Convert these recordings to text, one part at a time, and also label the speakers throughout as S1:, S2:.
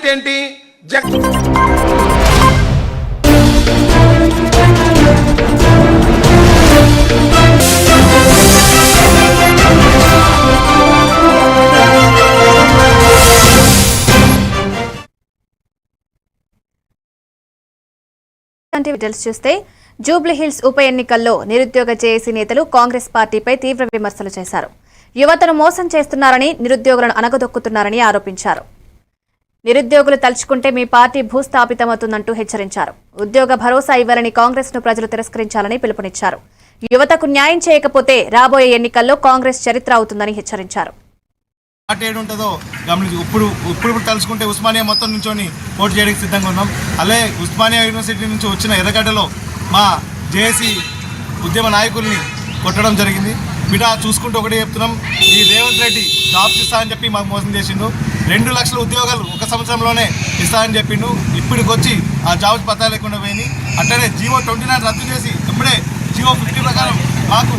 S1: Point ఏంటి?
S2: చూస్తే జూబ్లీహిల్స్ ఉప ఎన్నికల్లో నిరుద్యోగ జేఏసీ నేతలు కాంగ్రెస్ పార్టీపై తీవ్ర విమర్శలు చేశారు. యువతను మోసం చేస్తున్నారని, నిరుద్యోగులను అణగదొక్కుతున్నారని ఆరోపించారు. నిరుద్యోగులు తలుచుకుంటే మీ పార్టీ భూస్థాపితమవుతుందంటూ హెచ్చరించారు. ఉద్యోగ భరోసా ఇవ్వాలని కాంగ్రెస్ ను ప్రజలు తిరస్కరించాలని పిలుపునిచ్చారు. యువతకు న్యాయం చేయకపోతే రాబోయే ఎన్నికల్లో కాంగ్రెస్ చరిత్ర అవుతుందని హెచ్చరించారు.
S3: ఇప్పుడు తలుచుకుంటే ఉస్మానియా మొత్తం నుంచొని పోటీ చేయడానికి సిద్ధంగా ఉన్నాం. అలాగే ఉస్మానియా యూనివర్సిటీ నుంచి వచ్చిన ఎర్రగడ్డలో మా జేఏసీ ఉద్యమ నాయకుల్ని కొట్టడం జరిగింది. బిడ్డ చూసుకుంటూ ఒకటే చెప్తున్నాం, ఈ రేవంత్ రెడ్డి జాబ్స్ ఇస్తానని చెప్పి మాకు మోసం చేసిండు. 2 లక్షల ఉద్యోగాలు ఒక సంవత్సరంలోనే ఇస్తానని చెప్పిండు. ఇప్పటికొచ్చి ఆ జాబ్స్ పత్తా లేకుండా పోయింది. అట్లనే జీవో 29 రద్దు చేసి ఇప్పుడే జీవో 50 ప్రకారం మాకు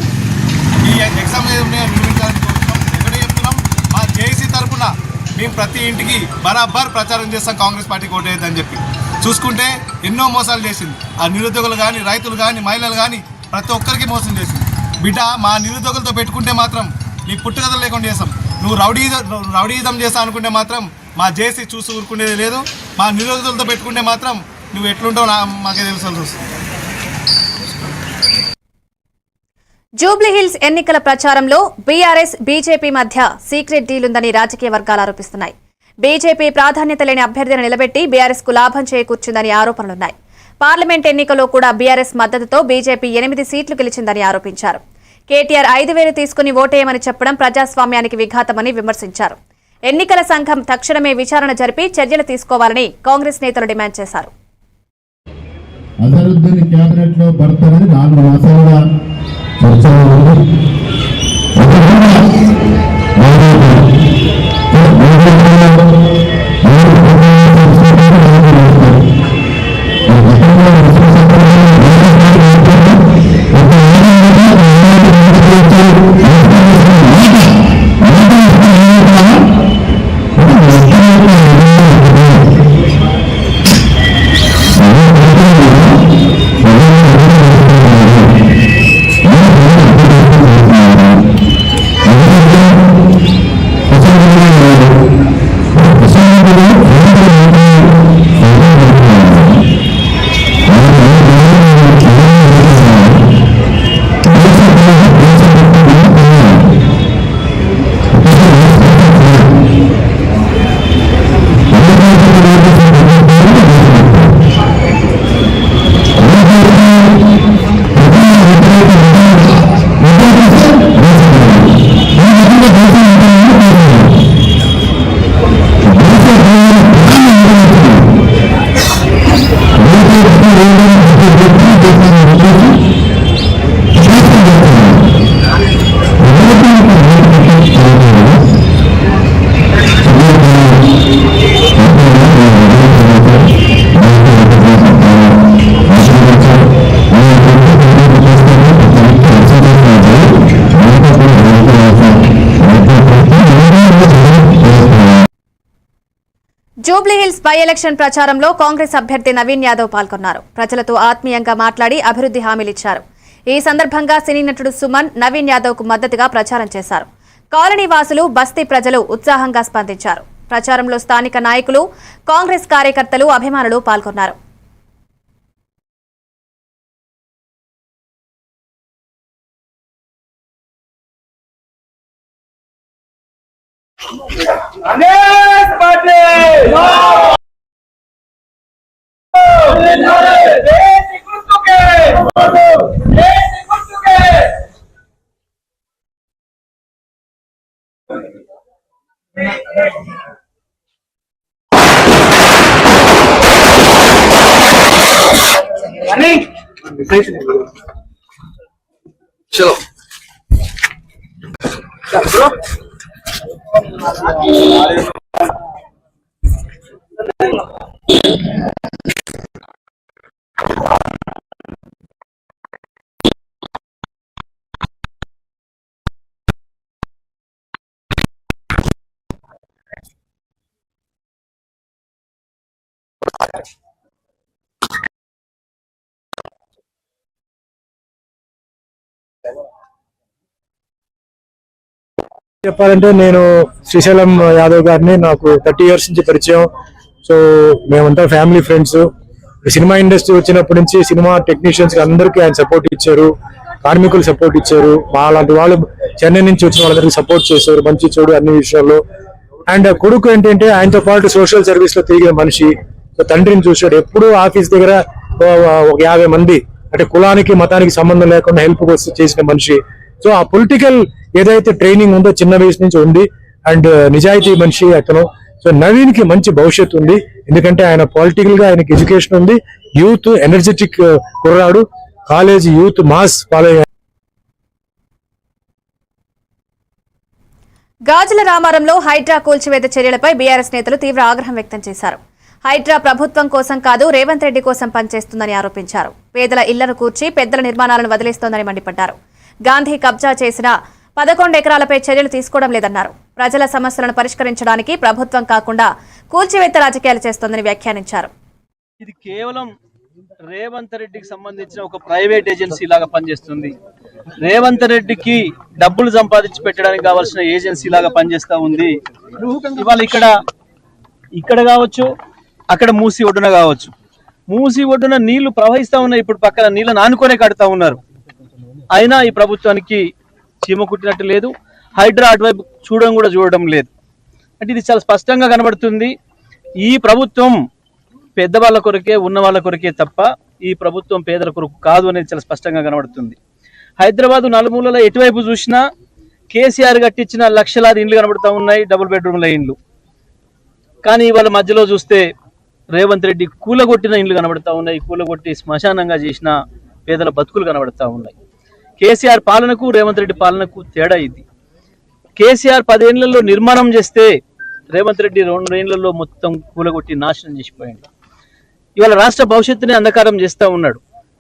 S3: ఈ ఎగ్జామ్ నిర్మించాలని కోరుతున్నాం. ఒకటే చెప్తున్నాం, మా జేఏసీ తరఫున మేము ప్రతి ఇంటికి బరాబర్ ప్రచారం చేస్తాం కాంగ్రెస్ పార్టీకి ఓటేయద్దని చెప్పి. చూసుకుంటే ఎన్నో మోసాలు చేసింది. ఆ నిరుద్యోగులు కానీ, రైతులు కానీ, మహిళలు కానీ ప్రతి ఒక్కరికి మోసం చేసింది. బిడ్డ మా నిరుద్యోగులతో పెట్టుకుంటే మాత్రం నీ పుట్టుకథలు లేకుండా చేస్తాం. నువ్వు రౌడీయిజం చేస్తా అనుకుంటే మాత్రం మా జేసీ చూసి ఊరుకునేది లేదు. మా నిరుద్యోగులతో పెట్టుకుంటే మాత్రం నువ్వు ఎట్లుంటావు మాకే తెలుసు.
S2: జూబ్లీహిల్స్ ఎన్నికల ప్రచారంలో బీఆర్ఎస్, బీజేపీ మధ్య సీక్రెట్ డీల్ ఉందని రాజకీయ వర్గాలు ఆరోపిస్తున్నాయి. బీజేపీ ప్రాధాన్యత లేని అభ్యర్థిని నిలబెట్టి బీఆర్ఎస్ కు లాభం చేకూర్చిందని ఆరోపణలున్నాయి. పార్లమెంట్ ఎన్నికల్లో కూడా బీఆర్ఎస్ మద్దతుతో బీజేపీ 8 సీట్లు గెలిచిందని ఆరోపించారు. కేటీఆర్ 5,000 తీసుకుని ఓటేయమని చెప్పడం ప్రజాస్వామ్యానికి విఘాతమని విమర్శించారు. ఎన్నికల సంఘం తక్షణమే విచారణ జరిపి చర్యలు తీసుకోవాలని కాంగ్రెస్ నేతలు డిమాండ్ చేశారు. జూబ్లీహిల్స్ బై ఎలక్షన్ ప్రచారంలో కాంగ్రెస్ అభ్యర్థి నవీన్ యాదవ్ పాల్గొన్నారు. ప్రజలతో ఆత్మీయంగా మాట్లాడి అభివృద్ధి హామీలిచ్చారు. ఈ సందర్భంగా సినీ నటుడు సుమన్ నవీన్ యాదవ్ కు మద్దతుగా ప్రచారం చేశారు. కాలనీ వాసులు, బస్తీ ప్రజలు ఉత్సాహంగా స్పందించారు. ప్రచారంలో స్థానిక నాయకులు, కాంగ్రెస్ కార్యకర్తలు, అభిమానులు పాల్గొన్నారు.
S1: చెప్పాలంటే నేను శ్రీశైలం యాదవ్ గారిని నాకు 30 years నుంచి పరిచయం. సో మేమంతా ఫ్యామిలీ ఫ్రెండ్స్. సినిమా ఇండస్ట్రీ వచ్చినప్పటి నుంచి సినిమా టెక్నీషియన్స్ అందరికీ ఆయన సపోర్ట్ ఇచ్చారు, కార్మికులు సపోర్ట్ ఇచ్చారు, అలాంటి వాళ్ళు చెన్నై నుంచి వచ్చిన వాళ్ళందరికీ సపోర్ట్ చేశారు, మంచి చెడు అన్ని విషయాల్లో. అండ్ కొడుకు ఏంటంటే ఆయనతో పాటు సోషల్ సర్వీస్ లో తిరిగిన మనిషి. సో తండ్రిని చూశాడు, ఎప్పుడు ఆఫీస్ దగ్గర ఒక 50 మంది అంటే కులానికి మతానికి సంబంధం లేకుండా హెల్ప్ చేసిన మనిషి. సో ఆ పొలిటికల్ ఏదైతే ట్రైనింగ్ ఉందో చిన్న వయసు నుంచి ఉంది. అండ్ నిజాయితీ మనిషి అతను. సో నవీన్ కి మంచి భవిష్యత్తు ఉంది, ఎందుకంటే ఆయన పొలిటికల్ గా ఆయనకి ఎడ్యుకేషన్ ఉంది, యూత్ ఎనర్జెటిక్ కుర్రాడు, కాలేజ్ యూత్ మాస్ ఫాలో.
S2: గాజుల రామారంలో హైడ్రా కూల్చివేత చర్యలపై బీఆర్ఎస్ నేతలు తీవ్ర ఆగ్రహం వ్యక్తం చేశారు. హైడ్రా ప్రభుత్వం కోసం కాదు, రేవంత్ రెడ్డి కోసం పనిచేస్తుందని ఆరోపించారు. పేదల ఇళ్లను కూర్చి పెద్దల నిర్మాణాలను వదిలేస్తోందని మండిపడ్డారు. గాంధీ కబ్జా చేసిన 11 ఎకరాలపై చర్యలు తీసుకోవడం లేదన్నారు. ప్రజల సమస్యలను పరిష్కరించడానికి ప్రభుత్వం కాకుండా కూల్చివేత రాజకీయాలు చేస్తోందని వ్యాఖ్యానించారు.
S4: ఇది కేవలం రేవంత్ రెడ్డికి సంబంధించిన ఒక ప్రైవేట్ ఏజెన్సీ లాగా పనిచేస్తుంది. రేవంత్ రెడ్డికి డబ్బులు సంపాదించి పెట్టడానికి కావాల్సిన ఏజెన్సీ లాగా పనిచేస్తా ఉంది. ఇవాళ ఇక్కడ కావచ్చు, అక్కడ మూసి ఒడ్డున కావచ్చు. మూసి ఒడ్డున నీళ్లు ప్రవహిస్తా ఉన్నాయి, ఇప్పుడు పక్కన నీళ్ళని ఆనుకొనే కడుతా ఉన్నారు. అయినా ఈ ప్రభుత్వానికి చీమ కుట్టినట్టు లేదు, హైడ్రా అటువైపు చూడడం లేదు. అంటే ఇది చాలా స్పష్టంగా కనబడుతుంది. ఈ ప్రభుత్వం పెద్దవాళ్ళ కొరకే, ఉన్న వాళ్ళ కొరకే తప్ప ఈ ప్రభుత్వం పేదల కొరకు కాదు అనేది చాలా స్పష్టంగా కనబడుతుంది. హైదరాబాద్ నలుమూలలో ఎటువైపు చూసినా కేసీఆర్ కట్టించిన లక్షలాది ఇండ్లు కనబడుతూ ఉన్నాయి, డబుల్ బెడ్రూమ్ల ఇండ్లు. కానీ ఇవాళ మధ్యలో చూస్తే రేవంత్ రెడ్డి కూలగొట్టిన ఇండ్లు కనబడతా ఉన్నాయి, కూలగొట్టి శ్మశానంగా చేసిన పేదల బతుకులు కనబడతా ఉన్నాయి. కేసీఆర్ పాలనకు రేవంత్ రెడ్డి పాలనకు తేడా ఇది. కేసీఆర్ 10 ఏళ్లలో నిర్మాణం చేస్తే రేవంత్ రెడ్డి 2 ఏళ్లలో మొత్తం కూలగొట్టి నాశనం చేసిపోయాడు. ఇవాళ రాష్ట్ర భవిష్యత్తుని అంధకారం చేస్తూ ఉన్నాడు,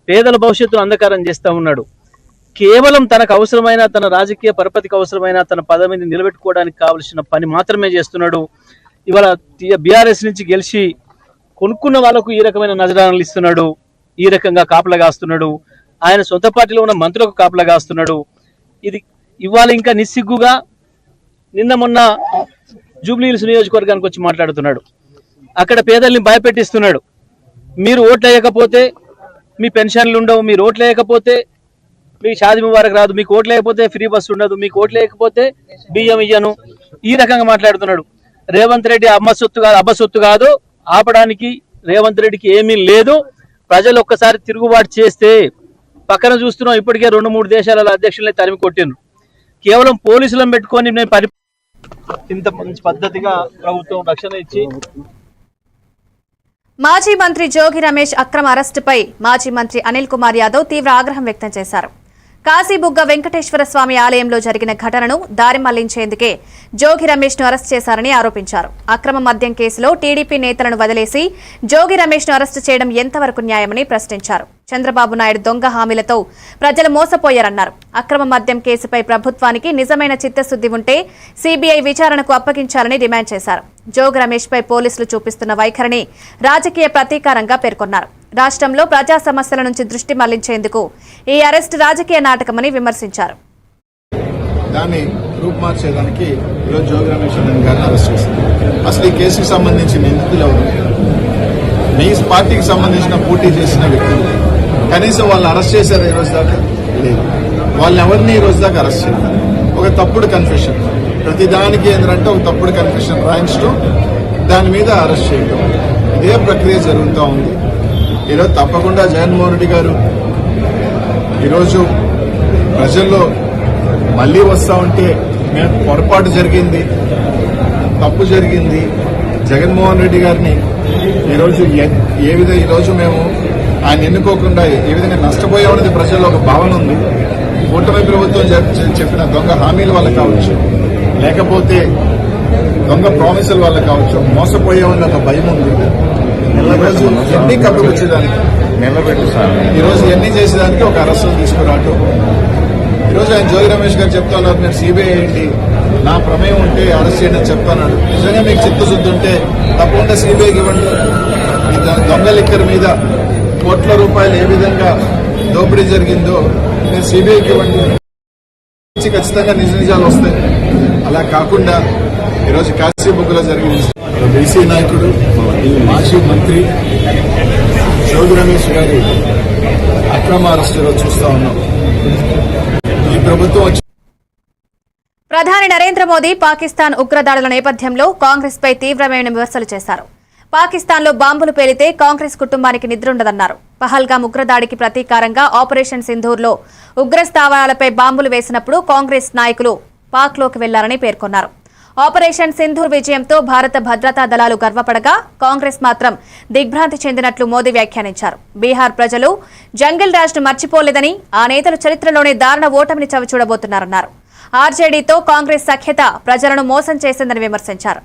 S4: పేదల భవిష్యత్తును అంధకారం చేస్తూ ఉన్నాడు. కేవలం తనకు అవసరమైన, తన రాజకీయ పరపతికి అవసరమైన, తన పదవిని నిలబెట్టుకోవడానికి కావలసిన పని మాత్రమే చేస్తున్నాడు. ఇవాళ బీఆర్ఎస్ నుంచి గెలిచి కొనుక్కున్న వాళ్ళకు ఈ రకమైన నజరానాలు ఇస్తున్నాడు, ఈ రకంగా కాపలా కాస్తున్నాడు. ఆయన సొంత పార్టీలో ఉన్న మంత్రులకు కాపలా కాస్తున్నాడు. ఇది ఇవాళ ఇంకా నిస్సిగ్గుగా నిన్న మొన్న జూబ్లీహిల్స్ నియోజకవర్గానికి వచ్చి మాట్లాడుతున్నాడు. అక్కడ పేదల్ని భయపెట్టిస్తున్నాడు. మీరు ఓట్లు వేయకపోతే మీ పెన్షన్లు ఉండవు, మీరు ఓట్లు వేయకపోతే మీ షాదీ ముబారక్ రాదు, మీకు ఓట్లు లేకపోతే ఫ్రీ బస్సు ఉండదు, మీకు ఓట్లు లేకపోతే బియ్యం ఇయ్యను, ఈ రకంగా మాట్లాడుతున్నాడు. రేవంత్ రెడ్డి అబ్బసొత్తు కాదు, ఆపడానికి రేవంత్ రెడ్డికి ఏమీ లేదు. ప్రజలు ఒక్కసారి తిరుగుబాటు చేస్తే పక్కన చూస్తున్నాం, ఇప్పటికే 2-3 దేశాల అధ్యక్షులనే తరిమి కొట్టిండ్రు. కేవలం పోలీసులను పెట్టుకొని నేను ఇంత మంచి పద్ధతిగా ప్రభుత్వం రక్షణ ఇచ్చి.
S2: మాజీ మంత్రి జోగి రమేష్ అక్రమ అరెస్టుపై మాజీ మంత్రి అనిల్ కుమార్ యాదవ్ తీవ్ర ఆగ్రహం వ్యక్తం చేశారు. కాశీబుగ్గ వెంకటేశ్వర స్వామి ఆలయంలో జరిగిన ఘటనను దారి మళ్లించేందుకే జోగి రమేష్ ను అరెస్టు చేశారని ఆరోపించారు. అక్రమ మద్యం కేసులో టీడీపీ నేతలను వదిలేసి జోగి రమేష్ ను అరెస్టు చేయడం ఎంతవరకు న్యాయమని ప్రశ్నించారు. చంద్రబాబు నాయుడు దొంగ హామీలతో ప్రజలు మోసపోయారన్నారు. అక్రమ మద్యం కేసుపై ప్రభుత్వానికి నిజమైన చిత్తశుద్ది ఉంటే సీబీఐ విచారణకు అప్పగించాలని డిమాండ్ చేశారు. జోగి రమేష్ పై పోలీసులు చూపిస్తున్న వైఖరిని రాజకీయ ప్రతీకారంగా పేర్కొన్నారు. రాష్ట్రంలో ప్రజా సమస్యల నుంచి దృష్టి మళ్లించేందుకు ఈ అరెస్టు రాజకీయ నాటకమని విమర్శించారు.
S5: దాన్ని రూపుమార్చేదానికి ఈరోజు జోగి రమేష్ గారిని అరెస్ట్ చేశారు. అసలు ఈ కేసుకు సంబంధించిన నిందితులు ఎవరు? మీ పార్టీకి సంబంధించిన పోటీ చేసిన వ్యక్తులు. కనీసం వాళ్ళు అరెస్ట్ చేశారు ఈ రోజు దాకా? లేదు. వాళ్ళని ఎవరిని ఈ రోజు దాకా అరెస్ట్ చేయలేదు. ఒక తప్పుడు కన్ఫెషన్, ప్రతిదానికి ఏంటంటే ఒక తప్పుడు కన్ఫెషన్ రాయించడం, దాని మీద అరెస్ట్ చేయడం, ఇదే ప్రక్రియ జరుగుతూ ఉంది. ఈరోజు తప్పకుండా జగన్మోహన్ రెడ్డి గారు ఈరోజు ప్రజల్లో మళ్లీ వస్తా ఉంటే మేము పొరపాటు జరిగింది, తప్పు జరిగింది, జగన్మోహన్ రెడ్డి గారిని ఈరోజు ఏ విధంగా ఈరోజు మేము ఆయన ఎన్నుకోకుండా ఏ విధంగా నష్టపోయామనేది ప్రజల్లో ఒక భావన ఉంది. కూటమి ప్రభుత్వం చెప్పిన దొంగ హామీల వల్ల కావచ్చు, లేకపోతే దొంగ ప్రామిసుల వల్ల కావచ్చు, మోసపోయామని ఒక భయం ఉంది. ఈరోజు ఎన్ని కప్పుకొచ్చేదానికి ఈరోజు ఎన్ని చేసేదానికి ఒక అరెస్టులు తీసుకురావటం. ఈరోజు ఆయన జోగి రమేష్ గారు చెప్తా ఉన్నారు, నేను సిబిఐ ఏంటి, నా ప్రమేయం ఉంటే అరెస్ట్ చేయండి అని చెప్తాను. నిజంగా మీకు చిత్తశుద్ధి ఉంటే తప్పకుండా సిబిఐకి ఇవ్వండి. ఈ దొంగ లిక్కర్ మీద కోట్ల రూపాయలు ఏ విధంగా దోపిడీ జరిగిందో నేను సిబిఐకి ఇవ్వండి, ఖచ్చితంగా నిజ నిజాలు వస్తాయి. అలా కాకుండా ఈరోజు కాశీబుగ్గలో జరిగింది బీసీ నాయకుడు మాజీ మంత్రి జోగి రమేష్ గారి అక్రమ అరెస్టులో చూస్తా ఉన్నాం. ఈ ప్రభుత్వం
S2: ప్రధాని నరేంద్ర మోదీ పాకిస్తాన్ ఉగ్రదాడుల నేపథ్యంలో కాంగ్రెస్ పై తీవ్రమైన విమర్శలు చేశారు. పాకిస్తాన్లో బాంబులు పేలితే కాంగ్రెస్ కుటుంబానికి నిద్రుండదన్నారు. పహల్గామ్ ఉగ్రదాడికి ప్రతీకారంగా ఆపరేషన్ సింధూర్లో ఉగ్రస్థావరాలపై బాంబులు వేసినప్పుడు కాంగ్రెస్ నాయకులు పాక్లోకి వెళ్లారని పేర్కొన్నారు. ఆపరేషన్ సింధూర్ విజయంతో భారత భద్రతా దళాలు గర్వపడగా కాంగ్రెస్ మాత్రం దిగ్భ్రాంతి చెందినట్లు మోదీ వ్యాఖ్యానించారు. బీహార్ ప్రజలు జంగిల్ రాజ్ను మర్చిపోలేదని, ఆ నేతలు చరిత్రలోనే దారుణ ఓటమిని చవిచూడబోతున్నారన్నారు. ఆర్జేడీతో కాంగ్రెస్ సఖ్యత ప్రజలను మోసం చేసిందని విమర్శించారు.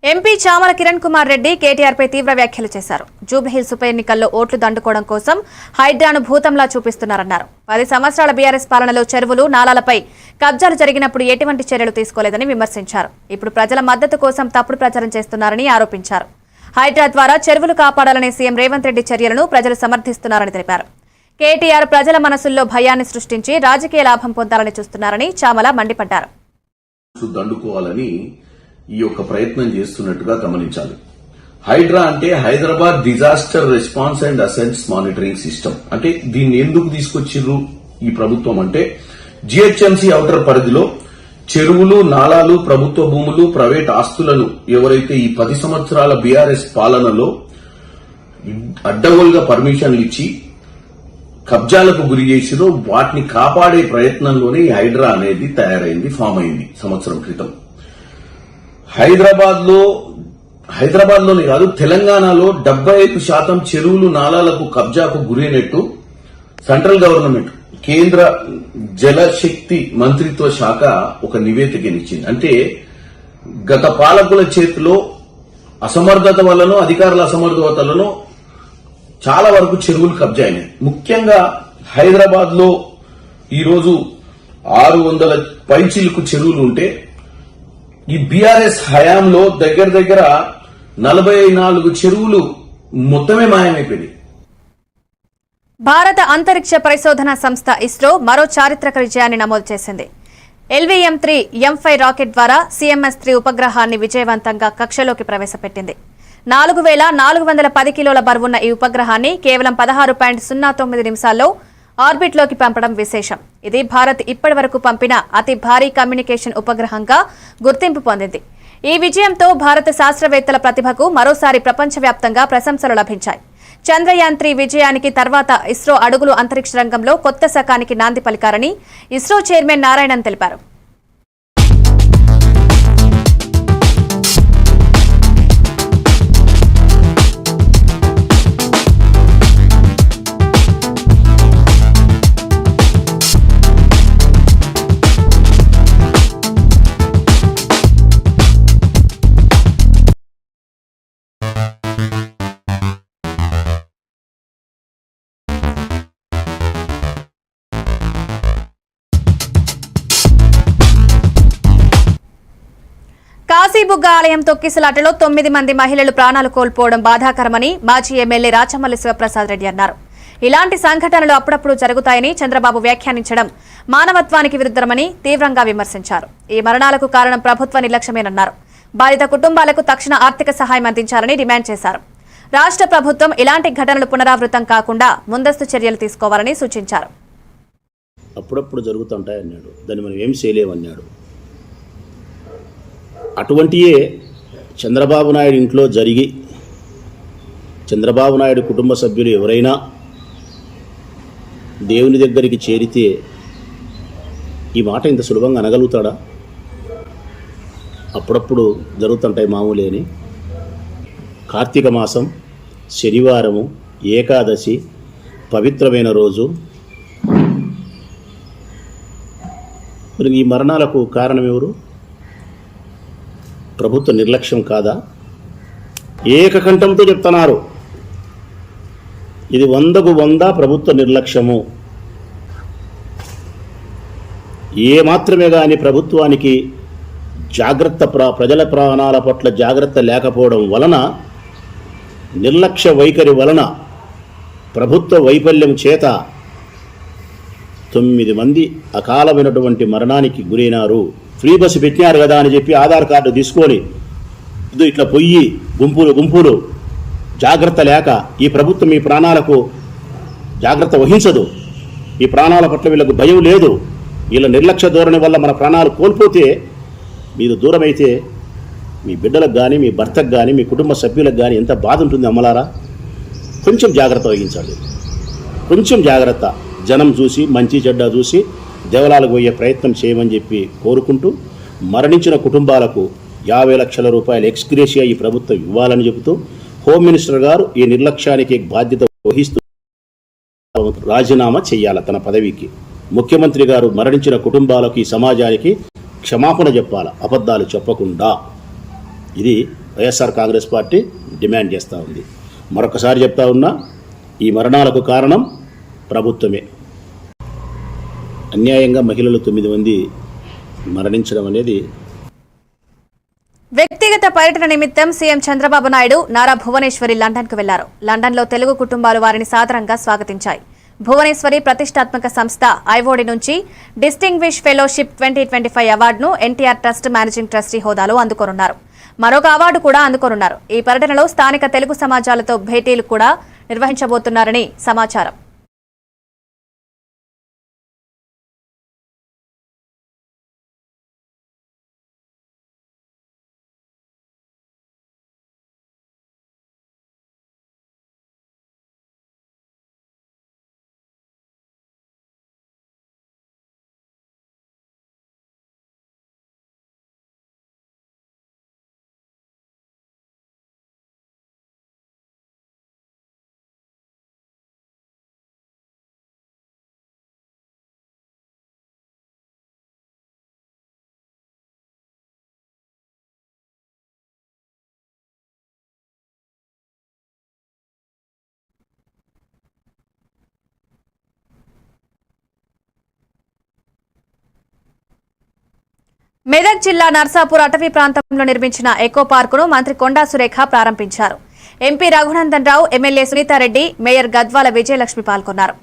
S2: ఎంపీ చామల కిరణ్ కుమార్ రెడ్డి కేటీఆర్పై తీవ్ర వ్యాఖ్యలు చేశారు. జూబ్లీహిల్స్ ఉప ఎన్నికల్లో ఓట్లు దండుకోవడం కోసం హైడ్రాను భూతంలా చూపిస్తున్నారన్నారు. 10 సంవత్సరాల బీఆర్ఎస్ పాలనలో చెరువులు, నాలాలపై కబ్జాలు జరిగినప్పుడు ఎటువంటి చర్యలు తీసుకోలేదని విమర్శించారు. ఇప్పుడు ప్రజల మద్దతు కోసం తప్పుడు ప్రచారం చేస్తున్నారని ఆరోపించారు. హైడ్రా ద్వారా చెరువులు కాపాడాలనే సీఎం రేవంత్ రెడ్డి చర్యలను ప్రజలు సమర్థిస్తున్నారని తెలిపారు. కేటీఆర్ ప్రజల మనసుల్లో భయాన్ని సృష్టించి రాజకీయ లాభం పొందాలని చూస్తున్నారని చామల మండిపడ్డారు.
S6: ఈ యొక్క ప్రయత్నం చేస్తున్నట్టుగా గమనించాలి. హైడ్రా అంటే Hyderabad disaster response and assets monitoring system. అంటే దీన్ని ఎందుకు తీసుకొచ్చిర్రు ఈ ప్రభుత్వం అంటే, జీహెచ్ఎంసీ ఔటర్ పరిధిలో చెరువులు, నాలాలు, ప్రభుత్వ భూములు, ప్రైవేట్ ఆస్తులను ఎవరైతే ఈ 10 సంవత్సరాల బీఆర్ఎస్ పాలనలో అడ్డగోలుగా పర్మిషన్లు ఇచ్చి కబ్జాలకు గురి చేసిరో వాటిని కాపాడే ప్రయత్నంలోనే ఈ హైడ్రా అనేది తయారైంది, ఫామ్ అయింది సంవత్సరం క్రితం. హైదరాబాద్ లోనే కాదు, తెలంగాణలో 75% చెరువులు, నాలాలకు కబ్జాకు గురైనట్టు సెంట్రల్ గవర్నమెంట్, కేంద్ర జలశక్తి మంత్రిత్వ శాఖ ఒక నివేదికనిచ్చింది. అంటే గత పాలకుల చేతిలో అసమర్థత వల్లనో, అధికారుల అసమర్థతలను చాలా వరకు చెరువులు కబ్జా అయినాయి. ముఖ్యంగా హైదరాబాద్ లో ఈరోజు 600 పైచిలకు చెరువులు ఉంటే, ఈ బీఆర్ఎస్ హయాంలో దగ్గర 44 చెరువులు మొత్తమే మాయమైపోయింది.
S2: భారత అంతరిక్ష పరిశోధన సంస్థ ఇస్రో మరో చారిత్రక విజయాన్ని నమోదు చేసింది. LVM-3 M5 రాకెట్ ద్వారా CMS-3 ఉపగ్రహాన్ని విజయవంతంగా కక్షలోకి ప్రవేశపెట్టింది. 4410 కిలోల బరువున్న ఈ ఉపగ్రహాన్ని కేవలం 16.09 నిమిషాల్లో ఆర్బిట్లోకి పంపడం విశేషం. ఇది భారత్ ఇప్పటివరకు పంపిన అతి భారీ కమ్యూనికేషన్ ఉపగ్రహంగా గుర్తింపు పొందింది. ఈ విజయంతో భారత శాస్త్రవేత్తల ప్రతిభకు మరోసారి ప్రపంచవ్యాప్తంగా ప్రశంసలు లభించాయి. చంద్రయాన్-3 విజయానికి తర్వాత ఇస్రో అడుగులు అంతరిక్ష రంగంలో కొత్త శకానికి నాంది పలికారని ఇస్రో చైర్మన్ నారాయణన్ తెలిపారు. కాశీబుగ్గ ఆలయం తొక్కిసలాటలో 9 మంది మహిళలు ప్రాణాలు కోల్పోవడం బాధాకరమని మాజీ ఎమ్మెల్యే రాచమల్లి శివప్రసాద్ రెడ్డి అన్నారు. ఇలాంటి సంఘటనలు అప్పుడప్పుడు జరుగుతాయని చంద్రబాబు వ్యాఖ్యానించడం మానవత్వానికి విరుద్ధమని తీవ్రంగా విమర్శించారు. ఈ మరణాలకు కారణం ప్రభుత్వ నిర్లక్ష్యమేనన్నారు. బాధిత కుటుంబాలకు తక్షణ ఆర్థిక సహాయం అందించాలని డిమాండ్ చేశారు. రాష్ట్ర ప్రభుత్వం ఇలాంటి ఘటనలు పునరావృతం కాకుండా ముందస్తు చర్యలు తీసుకోవాలని సూచించారు.
S7: అప్పుడప్పుడు జరుగుతుంటాయన్నాడు, దాన్ని మనం ఏం చేయలేమన్నాడు. అటువంటియే చంద్రబాబు నాయుడు ఇంట్లో జరిగి చంద్రబాబు నాయుడు కుటుంబ సభ్యులు ఎవరైనా దేవుని దగ్గరికి చేరితే ఈ మాట ఇంత సులభంగా అనగలుగుతాడా? అప్పుడప్పుడు జరుగుతుంటాయి మామూలే అని కార్తీక మాసం, శనివారము, ఏకాదశి, పవిత్రమైన రోజు. మరి ఈ మరణాలకు కారణం ఎవరు? ప్రభుత్వ నిర్లక్ష్యం కాదా? ఏకకంఠంతో చెప్తున్నారు, ఇది 100కు 100 ప్రభుత్వ నిర్లక్ష్యము. ఏ మాత్రమే కానీ ప్రభుత్వానికి ప్రజల ప్రాణాల పట్ల జాగ్రత్త లేకపోవడం వలన, నిర్లక్ష్య వైఖరి వలన, ప్రభుత్వ వైఫల్యం చేత 9 మంది అకాలమైనటువంటి మరణానికి గురైనారు. ఫ్రీ బస్సు పెట్టినారు కదా అని చెప్పి ఆధార్ కార్డు తీసుకొని ఇట్లా పొయ్యి గుంపులు జాగ్రత్త లేక, ఈ ప్రభుత్వం ఈ ప్రాణాలకు జాగ్రత్త వహించదు, ఈ ప్రాణాల పట్ల వీళ్ళకు భయం లేదు, వీళ్ళ నిర్లక్ష్య ధోరణి వల్ల మన ప్రాణాలు కోల్పోతే, మీరు దూరమైతే మీ బిడ్డలకు కానీ, మీ భర్తకు కానీ, మీ కుటుంబ సభ్యులకు కానీ ఎంత బాధ ఉంటుంది అమ్మలారా. కొంచెం జాగ్రత్త వహించండి, కొంచెం జాగ్రత్త. జనం చూసి, మంచి చెడ్డ చూసి దేవాలయాలకు పోయే ప్రయత్నం చేయమని చెప్పి కోరుకుంటూ, మరణించిన కుటుంబాలకు 50 లక్షల రూపాయల ఎక్స్గ్రేషియా ఈ ప్రభుత్వం ఇవ్వాలని చెబుతూ, హోమ్ మినిస్టర్ గారు ఈ నిర్లక్ష్యానికి బాధ్యత వహిస్తూ రాజీనామా చేయాలి తన పదవికి. ముఖ్యమంత్రి గారు మరణించిన కుటుంబాలకు, ఈ సమాజానికి క్షమాపణ చెప్పాలి, అబద్ధాలు చెప్పకుండా. ఇది వైఎస్ఆర్ కాంగ్రెస్ పార్టీ డిమాండ్ చేస్తూ ఉంది. మరొకసారి చెప్తా ఉన్నా, ఈ మరణాలకు కారణం ప్రభుత్వమే. అన్యాయంగా మహిళలు 9 మంది మరణించడం అనేది.
S2: వ్యక్తిగత పర్యటన నిమిత్తం సీఎం చంద్రబాబు నాయుడు, నారా భువనేశ్వరి లండన్కు వెళ్లారు. లండన్లో తెలుగు కుటుంబాలు వారిని సాదరంగా స్వాగతించాయి. భువనేశ్వరి ప్రతిష్టాత్మక సంస్థ ఐఓడి నుంచి డిస్టింగ్విష్ ఫెలోషిప్ 2025 అవార్డును ఎన్టీఆర్ ట్రస్ట్ మేనేజింగ్ ట్రస్టీ హోదాలో అందుకోనున్నారు. మరొక అవార్డు కూడా అందుకోనున్నారు. ఈ పర్యటనలో స్థానిక తెలుగు సమాజాలతో భేటీలు కూడా నిర్వహించబోతున్నారని సమాచారం. మెదక్ జిల్లా నర్సాపూర్ అటవీ ప్రాంతంలో నిర్మించిన ఎకో పార్కును మంత్రి కొండా సురేఖ ప్రారంభించారు. MP Raghunandan Rao, MLA Sunitha Reddy, mayor Gadwal Vijayalakshmi పాల్గొన్నారు.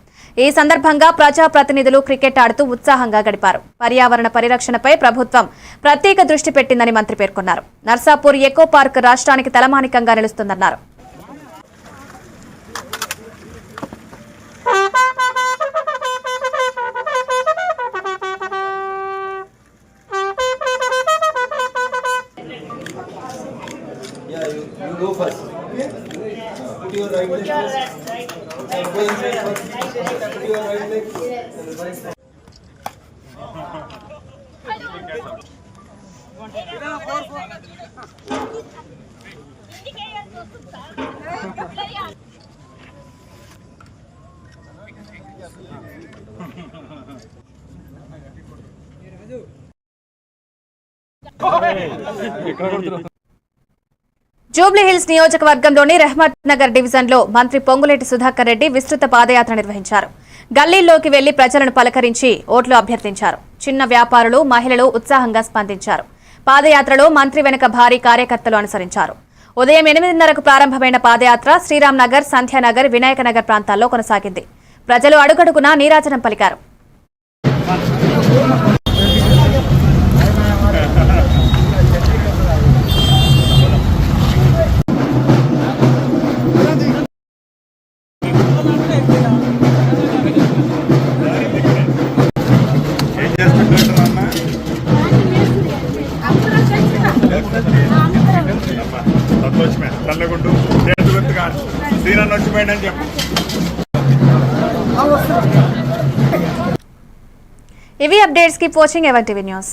S2: ఈ సందర్భంగా ప్రజాప్రతినిధులు క్రికెట్ ఆడుతూ ఉత్సాహంగా గడిపారు. పర్యావరణ పరిరక్షణపై ప్రభుత్వం ప్రత్యేక దృష్టి పెట్టిందని మంత్రి పేర్కొన్నారు. నర్సాపూర్ ఎకో పార్క్ రాష్ట్రానికి తలమానికంగా నిలుస్తుందన్నారు. జూబ్లీహిల్స్ నియోజకవర్గంలోని రెహమత్ నగర్ డివిజన్లో మంత్రి పొంగులేటి సుధాకర్ రెడ్డి విస్తృత పాదయాత్ర నిర్వహించారు. గల్లీల్లోకి వెళ్లి ప్రజలను పలకరించి ఓట్లు అభ్యర్థించారు. చిన్న వ్యాపారులు, మహిళలు ఉత్సాహంగా స్పందించారు. పాదయాత్రలో మంత్రి వెనుక భారీ కార్యకర్తలు అనుసరించారు. ఉదయం 8:30కు ప్రారంభమైన పాదయాత్ర శ్రీరామ్ నగర్, సంధ్యానగర్, వినాయక నగర్ ప్రాంతాల్లో కొనసాగింది. ప్రజలు అడుగడుగునా నీరాజనం పలికారు. ఇవి updates. Keep watching ever TV news.